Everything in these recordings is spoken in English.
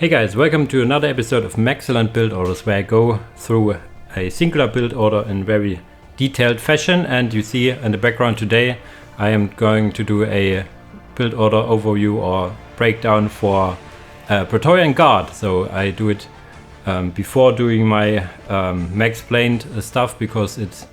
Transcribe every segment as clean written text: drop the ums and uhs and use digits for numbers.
Hey guys, welcome to another episode of Maxcellent Build Orders, where I go through a singular build order in very detailed fashion. And you see in the background today I am going to do a build order overview or breakdown for Praetorian Guard. So I do it before doing my Maxplained stuff, because it's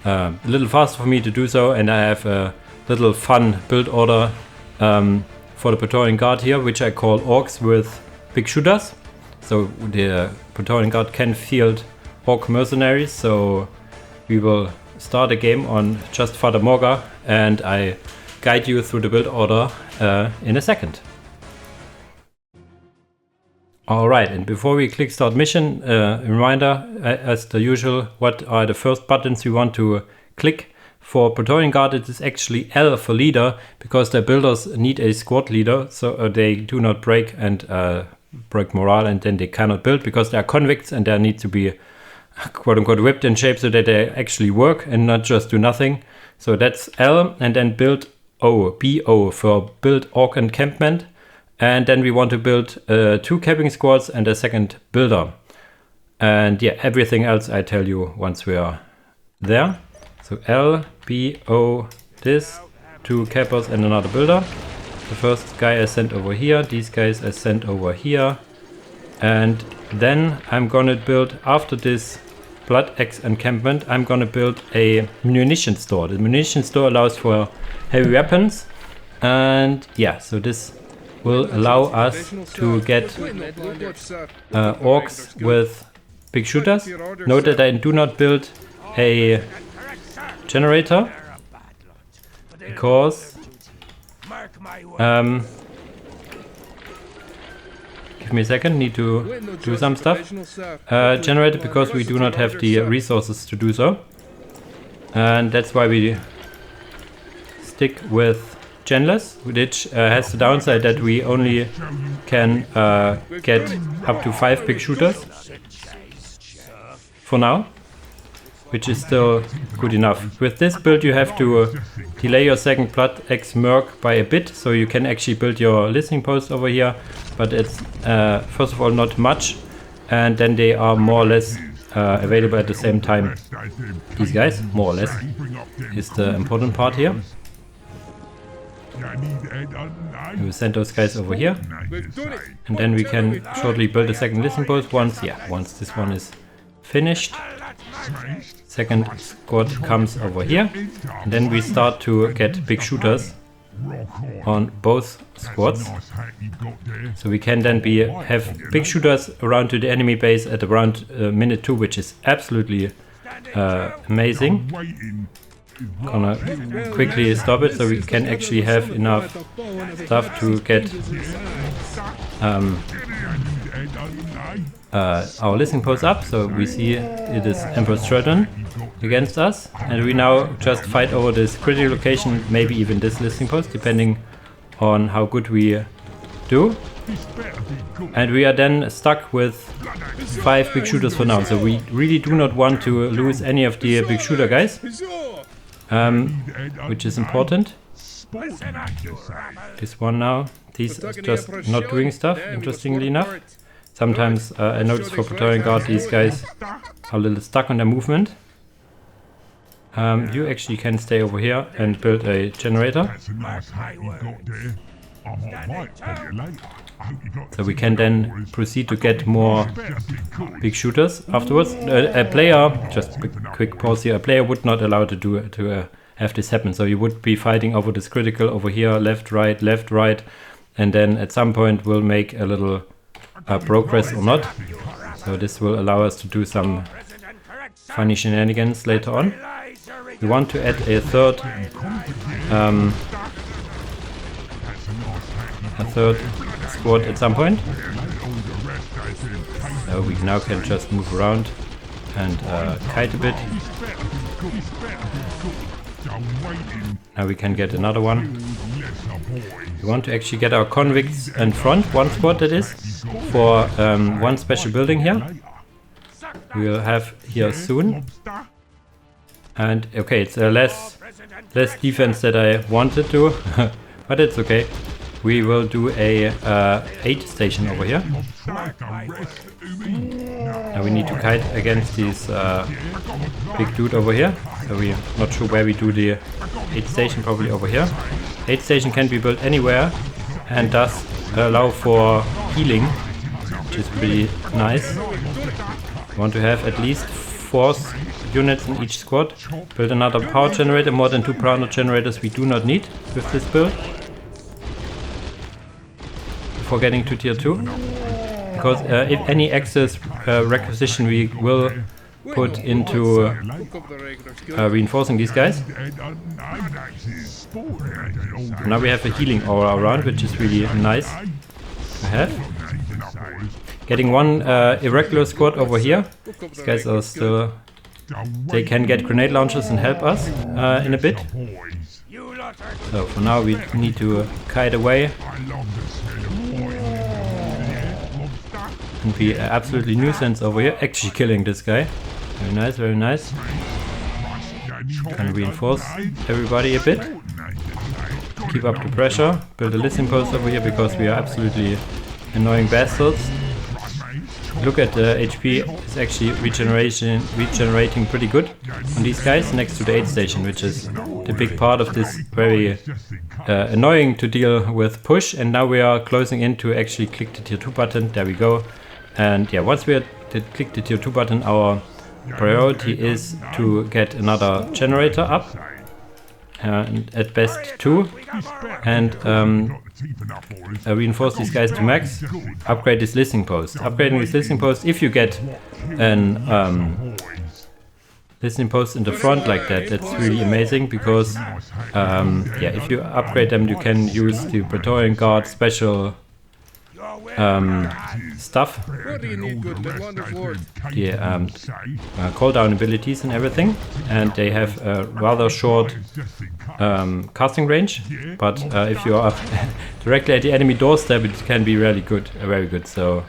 a little faster for me to do so, and I have a little fun build order for the Praetorian Guard here, which I call Orks with Big Shootas. So the Praetorian Guard can field Ork mercenaries. So we will start a game on just Fata Morga, and I guide you through the build order in a second. Alright, and before we click start mission, a reminder as the usual, what are the first buttons we want to click. For Praetorian Guard it is actually L for leader, because their builders need a squad leader, so they do not break and break morale, and then they cannot build, because they are convicts and they need to be quote unquote whipped in shape so that they actually work and not just do nothing. So that's L, and then build O, BO for build Ork encampment. And then we want to build 2 camping squads and a second builder. And yeah, everything else I tell you once we are there. So L, B, O, this, 2 cappers and another builder. The first guy I sent over here, these guys I sent over here. And then I'm gonna build, after this Blood Axe encampment, I'm gonna build a munition store. The munition store allows for heavy weapons. And yeah, so this will allow us to get Orks with Big Shootas. Note that I do not build a generator, because give me a second, need to do some stuff. Generator, because we do not have the resources to do so, and that's why we stick with genless, which has the downside that we only can get up to 5 Big Shooters for now, which is still good enough. With this build you have to delay your second Blood Axe Merc by a bit, so you can actually build your listening post over here, but it's first of all not much, and then they are more or less available at the same time. These guys, more or less, is the important part here. We will send those guys over here, and then we can shortly build a second listening post once this one is finished. Second squad comes over here, and then we start to get Big Shooters on both squads. So we can then have Big Shooters around to the enemy base at around minute 2, which is absolutely amazing. Gonna quickly stop it so we can actually have enough stuff to get our listening post up. So we see it is Emperor Straton against us, and we now just fight over this critical location, maybe even this listening post, depending on how good we do. And we are then stuck with 5 Big Shooters for now, so we really do not want to lose any of the Big Shooter guys, which is important. This one now, these are just not doing stuff, interestingly enough. Sometimes I notice for Praetorian Guard these guys are a little stuck on their movement. You actually can stay over here and build a generator. So we can then proceed to get more Big Shooters afterwards. A player, just a quick pause here, a player would not allow to have this happen. So you would be fighting over this critical over here, left, right, and then at some point we'll make a little progress or not. So this will allow us to do some funny shenanigans later on. We want to add a third squad at some point. So we now can just move around and kite a bit. Now we can get another one. We want to actually get our convicts in front, one squad that is, for one special building here. We will have here soon. And okay, it's less defense that I wanted to, but it's okay. we will do a aid station over here. Now we need to kite against this big dude over here. So we're not sure where we do the aid station, probably over here. Aid station can be built anywhere and does allow for healing, which is pretty nice. We want to have at least 4 units in each squad. Build another power generator. More than 2 power generators we do not need with this build before getting to tier 2. Because if any excess requisition we will put into reinforcing these guys. Now we have a healing aura around, which is really nice to have. Getting one irregular squad over here. These guys are still... They can get grenade launchers and help us in a bit. So for now we need to kite away. And be absolutely nuisance over here. Actually killing this guy. Very nice, very nice. Can reinforce everybody a bit. Keep up the pressure. Build a listening post over here because we are absolutely annoying bastards. Look at the HP, it's actually regenerating pretty good on these guys next to the aid station, which is the big part of this very annoying to deal with push. And now we are closing in to actually click the tier 2 button. There we go. And yeah, once we click the tier 2 button, our priority is to get another generator up. And at best 2, and reinforce these guys to max. Upgrade this listening post. Upgrading this listening post, if you get an listening post in the front like that, that's really amazing because yeah, if you upgrade them, you can use the Praetorian Guard special stuff, the cooldown abilities and everything, and they have a rather short casting range, but if you are directly at the enemy doorstep, it can be really good, very good. So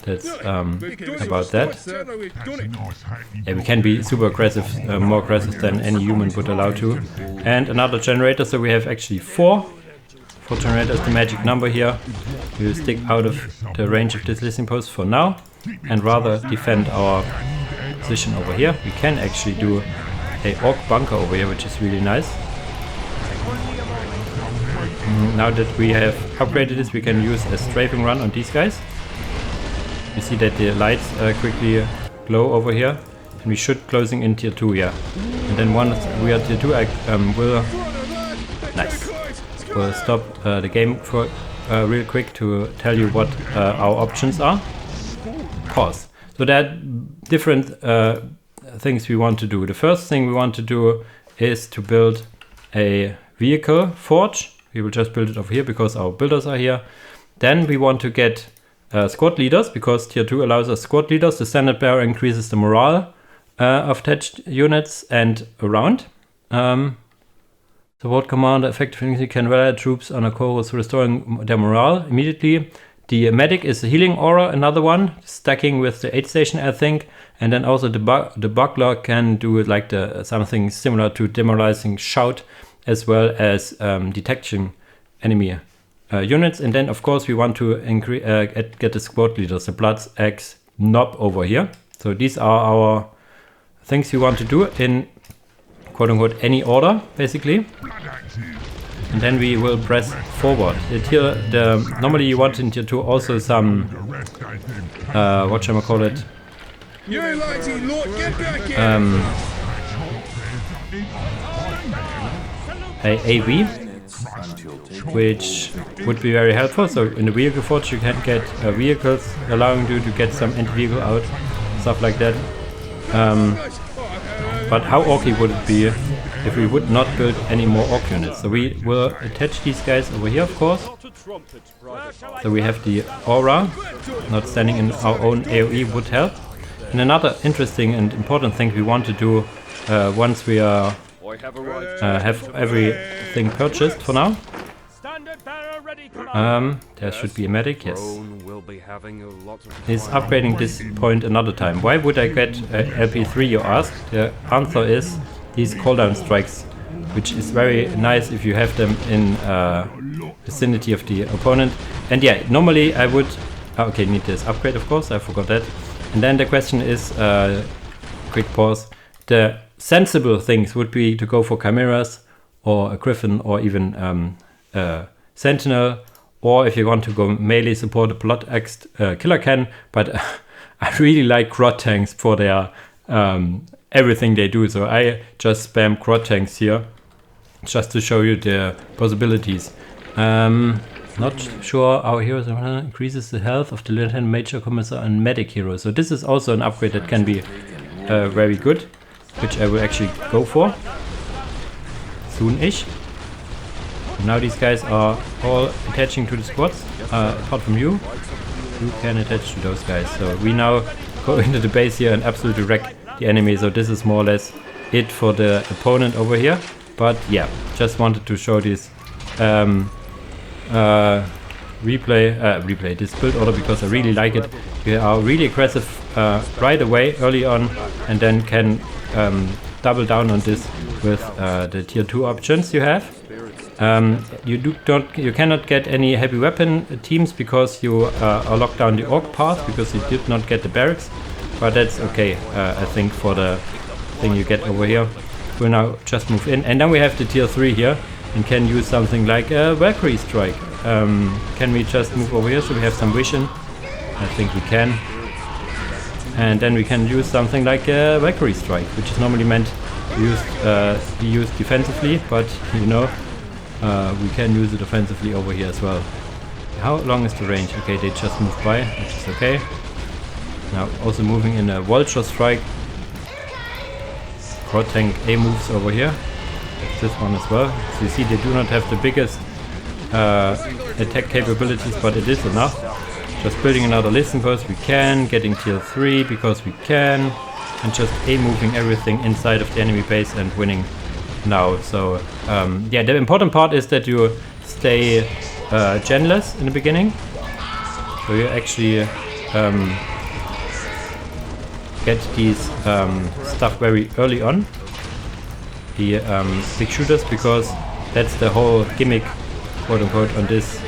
that's about that. Yeah, we can be super aggressive, more aggressive than any human would allow to. And another generator, so we have actually 4 generators, the magic number here. We will stick out of the range of this listening post for now and rather defend our position over here. We can actually do a orc bunker over here, which is really nice. Now that we have upgraded this, we can use a strafing run on these guys. You see that the lights quickly glow over here, and we should closing in tier 2, yeah. And then once we are tier 2, I will... Nice. We'll stop the game for real quick to tell you what our options are. Pause. So there are different things we want to do. The first thing we want to do is to build a vehicle forge. We will just build it over here because our builders are here. Then we want to get squad leaders because tier 2 allows us squad leaders. The standard bearer increases the morale of attached units and around. Support commander effectively can rally troops on a chorus, restoring their morale immediately. The medic is a healing aura, another one, stacking with the aid station, I think. And then also the buckler can do like something similar to demoralizing shout, as well as detection enemy units. And then of course we want to get the squad leaders, the Bloods, Axe, Knob over here. So these are our things we want to do in quote-unquote any order, basically. And then we will press forward. Normally you want in tier 2 also some, what shall I call it? AV, which would be very helpful. So in the vehicle forge you can get vehicles, allowing you to get some anti-vehicle out, stuff like that. But how orky would it be if we would not build any more orc units? So we will attach these guys over here, of course. So we have the aura, not standing in our own AoE would help. And another interesting and important thing we want to do once we are have everything purchased for now. There should be a medic, yes. Is upgrading this point another time. Why would I get LP3, you ask? The answer is these cooldown strikes which is very nice if you have them in vicinity of the opponent. And yeah, normally I would... okay, need this upgrade, of course, I forgot that. And then the question is, quick pause, the sensible things would be to go for Chimeras or a Griffin or even Sentinel, or if you want to go melee support, a Blood-Axed Killer Can, but I really like Grot Tanks for their everything they do, so I just spam Grot Tanks here just to show you the possibilities. Not sure our heroes increases the health of the Lieutenant, Major, Commissar and Medic hero, so this is also an upgrade that can be very good, which I will actually go for soon-ish. Now these guys are all attaching to the squads, apart from you. You can attach to those guys. So we now go into the base here and absolutely wreck the enemy. So this is more or less it for the opponent over here. But yeah, just wanted to show this replay this build order because I really like it. We are really aggressive right away early on, and then can double down on this with the tier 2 options you have. You cannot get any heavy weapon teams because you are locked down the Ork path because you did not get the barracks, but that's okay. I think for the thing you get over here, we'll now just move in, and then we have the tier 3 here and can use something like a Valkyrie strike. Can we just move over here so we have some vision? I think we can, and then we can use something like a Valkyrie strike, which is normally meant to be used defensively, but you know, we can use it offensively over here as well. How long is the range? Okay, they just moved by, which is okay. Now also moving in a Vulture strike. Grot Tank A moves over here. That's this one as well. So you see they do not have the biggest attack capabilities, but it is enough. Just building another listen post, we can. Getting tier 3 because we can. And just A moving everything inside of the enemy base and winning now. So yeah, the important part is that you stay genless in the beginning, so you actually get these stuff very early on, the Big Shooters, because that's the whole gimmick, quote unquote, on this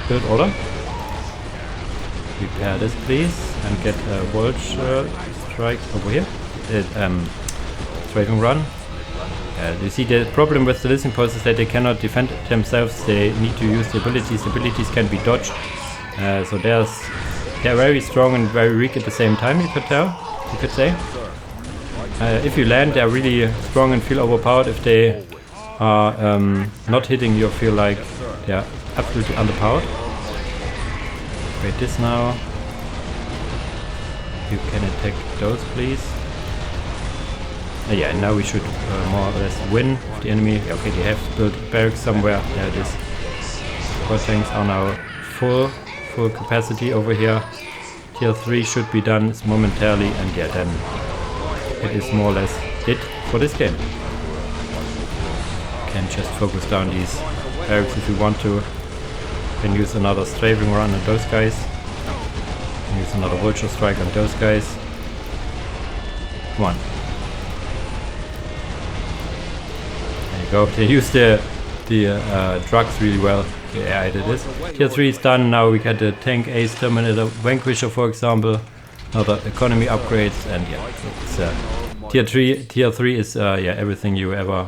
build order. Repair this please and get a Vulture strike over here. Strafing run. You see the problem with the listening post is that they cannot defend themselves, they need to use the abilities. The abilities can be dodged, so they're very strong and very weak at the same time, you could say. If you land, they're really strong and feel overpowered. If they are not hitting you, feel like they're absolutely underpowered. Wait, this now. You can attack those please. Yeah, now we should more or less win the enemy. Okay, they have built barracks somewhere. There it is. Core tanks are now full capacity over here. Tier 3 should be done momentarily, and yeah, then it is more or less it for this game. Can just focus down these barracks if you want to. Can use another strafing run on those guys. Can use another Vulture strike on those guys. Come on. Go. They use the drugs really well. Yeah, I did this. Tier 3 is done. Now we got the Tank Ace Terminator Vanquisher, for example. Another economy upgrades, and yeah, it's Tier 3 is yeah, everything you ever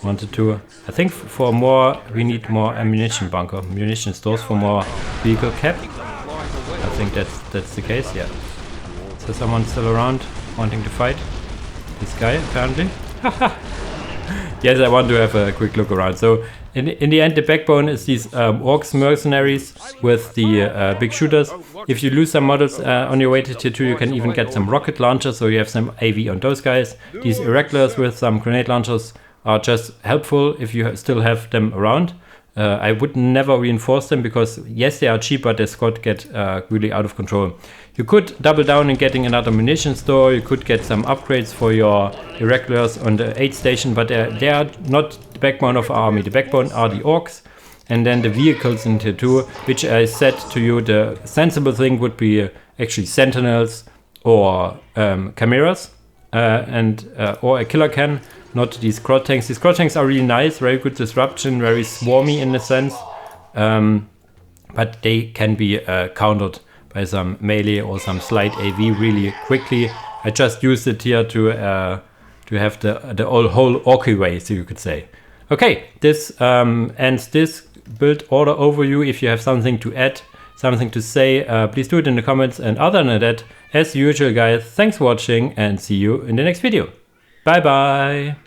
wanted to. I think for more we need more ammunition bunker, munition stores for more vehicle cap. I think that's the case. Yeah. So someone still around wanting to fight? This guy apparently. Yes, I want to have a quick look around. So in the end, the backbone is these Orks mercenaries with the Big Shooters. If you lose some models on your way to tier 2, you can even get some rocket launchers, so you have some AV on those guys. These irregulars with some grenade launchers are just helpful if you still have them around. I would never reinforce them because yes, they are cheap, but their squad get really out of control. You could double down in getting another munition store. You could get some upgrades for your irregulars on the 8th station, but they are not the backbone of our army. The backbone are the Orks, and then the vehicles in tier 2, which I said to you, the sensible thing would be actually Sentinels or Chimeras. or a killer can, not these scroll tanks. These scroll tanks are really nice, very good disruption, very swarmy in a sense, but they can be countered by some melee or some slight AV really quickly. I just used it here to have the whole Orky way, so you could say. Okay, this ends this build order overview. If you have something to add, something to say, please do it in the comments. And other than that, as usual guys, thanks for watching and see you in the next video. Bye bye!